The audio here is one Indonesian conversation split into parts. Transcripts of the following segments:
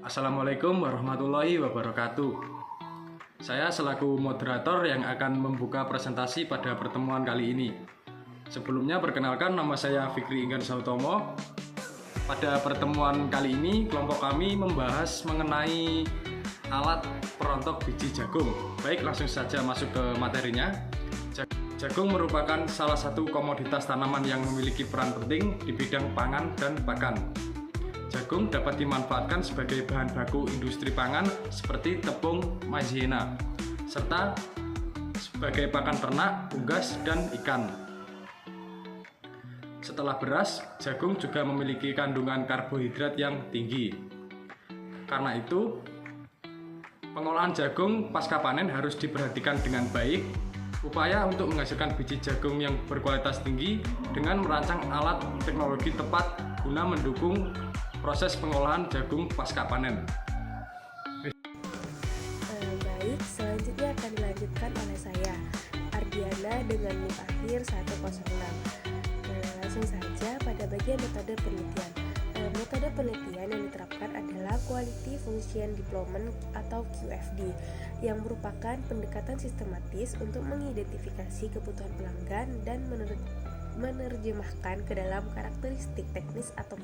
Assalamualaikum warahmatullahi wabarakatuh. Saya selaku moderator yang akan membuka presentasi pada pertemuan kali ini. Sebelumnya perkenalkan, nama saya Fikri Inggar Sautomo. Pada pertemuan kali ini kelompok kami membahas mengenai alat perontok biji jagung. Baik, langsung saja masuk ke materinya. Jagung merupakan salah satu komoditas tanaman yang memiliki peran penting di bidang pangan dan pakan. Jagung dapat dimanfaatkan sebagai bahan baku industri pangan seperti tepung maizena, serta sebagai pakan ternak, unggas, dan ikan. Setelah beras, jagung juga memiliki kandungan karbohidrat yang tinggi. Karena itu, pengolahan jagung pasca panen harus diperhatikan dengan baik. Upaya untuk menghasilkan biji jagung yang berkualitas tinggi dengan merancang alat teknologi tepat guna mendukung proses pengolahan jagung pasca panen. Baik, selanjutnya akan dilanjutkan oleh saya, Ardiana, dengan NIM akhir 106. Langsung saja pada bagian metode penelitian. Metode penelitian yang diterapkan adalah Quality Function Deployment atau QFD, yang merupakan pendekatan sistematis untuk mengidentifikasi kebutuhan pelanggan dan menerjemahkan ke dalam karakteristik teknis atau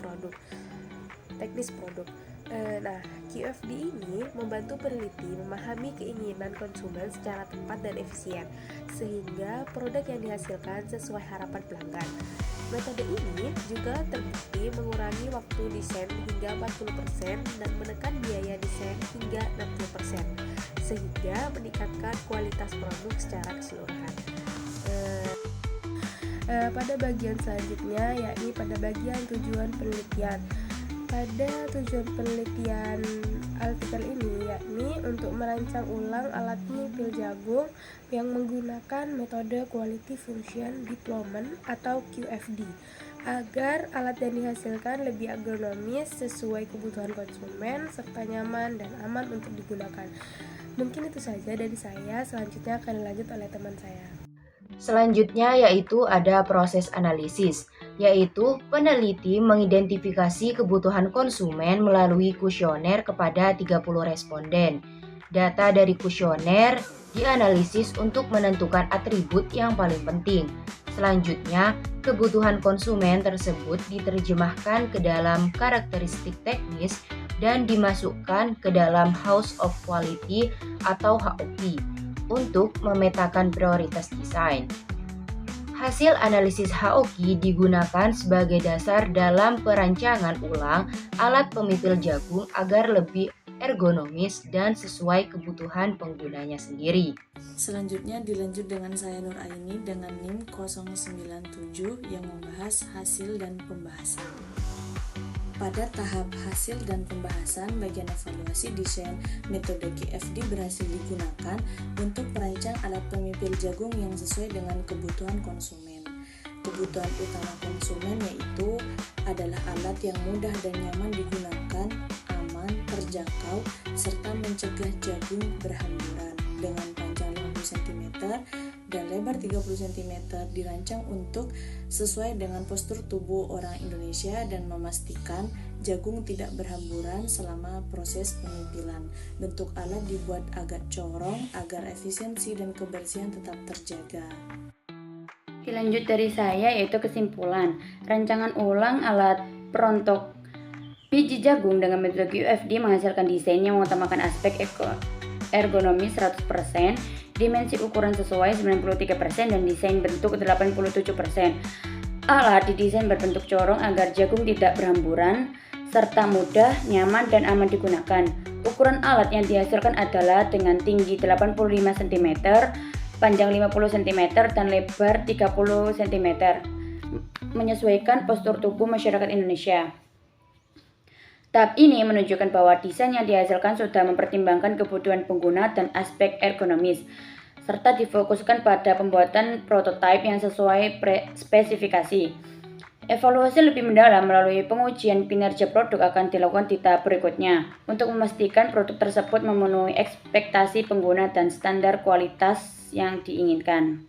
teknis produk. QFD ini membantu peneliti memahami keinginan konsumen secara tepat dan efisien, sehingga produk yang dihasilkan sesuai harapan pelanggan. Metode ini juga terbukti mengurangi waktu desain hingga 40% dan menekan biaya desain hingga 60%, sehingga meningkatkan kualitas produk secara keseluruhan. Pada bagian selanjutnya, yakni pada bagian tujuan penelitian. Pada tujuan penelitian artikel ini yakni untuk merancang ulang alat pemipil jagung yang menggunakan metode Quality Function Deployment atau QFD agar alat yang dihasilkan lebih ergonomis sesuai kebutuhan konsumen serta nyaman dan aman untuk digunakan. Mungkin itu saja dari saya, selanjutnya akan dilanjut oleh teman saya. Selanjutnya yaitu ada proses analisis, yaitu peneliti mengidentifikasi kebutuhan konsumen melalui kuesioner kepada 30 responden. Data dari kuesioner dianalisis untuk menentukan atribut yang paling penting. Selanjutnya, kebutuhan konsumen tersebut diterjemahkan ke dalam karakteristik teknis dan dimasukkan ke dalam House of Quality atau HOQ untuk memetakan prioritas desain. Hasil analisis HOQ digunakan sebagai dasar dalam perancangan ulang alat pemipil jagung agar lebih ergonomis dan sesuai kebutuhan penggunanya sendiri. Selanjutnya dilanjut dengan saya Nur Aini dengan NIM 097 yang membahas hasil dan pembahasan. Pada tahap hasil dan pembahasan, bagian evaluasi desain metode QFD berhasil digunakan untuk merancang alat pemipil jagung yang sesuai dengan kebutuhan konsumen. Kebutuhan utama konsumen yaitu adalah alat yang mudah dan nyaman digunakan, aman, terjangkau, serta mencegah jagung berhamburan dengan panjang 50 cm dan lebar 30 cm dirancang untuk sesuai dengan postur tubuh orang Indonesia dan memastikan jagung tidak berhamburan selama proses pemimpilan. Bentuk alat dibuat agak corong agar efisiensi dan kebersihan tetap terjaga. Dilanjut dari saya yaitu kesimpulan. Rancangan ulang alat perontok biji jagung dengan metode QFD menghasilkan desain yang mengutamakan aspek ergonomis 100%, dimensi ukuran sesuai 93% dan desain bentuk 87%. Alat didesain berbentuk corong agar jagung tidak berhamburan serta mudah, nyaman dan aman digunakan. Ukuran alat yang dihasilkan adalah dengan tinggi 85 cm, panjang 50 cm dan lebar 30 cm, menyesuaikan postur tubuh masyarakat Indonesia. Tahap ini menunjukkan bahwa desain yang dihasilkan sudah mempertimbangkan kebutuhan pengguna dan aspek ergonomis, serta difokuskan pada pembuatan prototipe yang sesuai spesifikasi. Evaluasi lebih mendalam melalui pengujian kinerja produk akan dilakukan di tahap berikutnya untuk memastikan produk tersebut memenuhi ekspektasi pengguna dan standar kualitas yang diinginkan.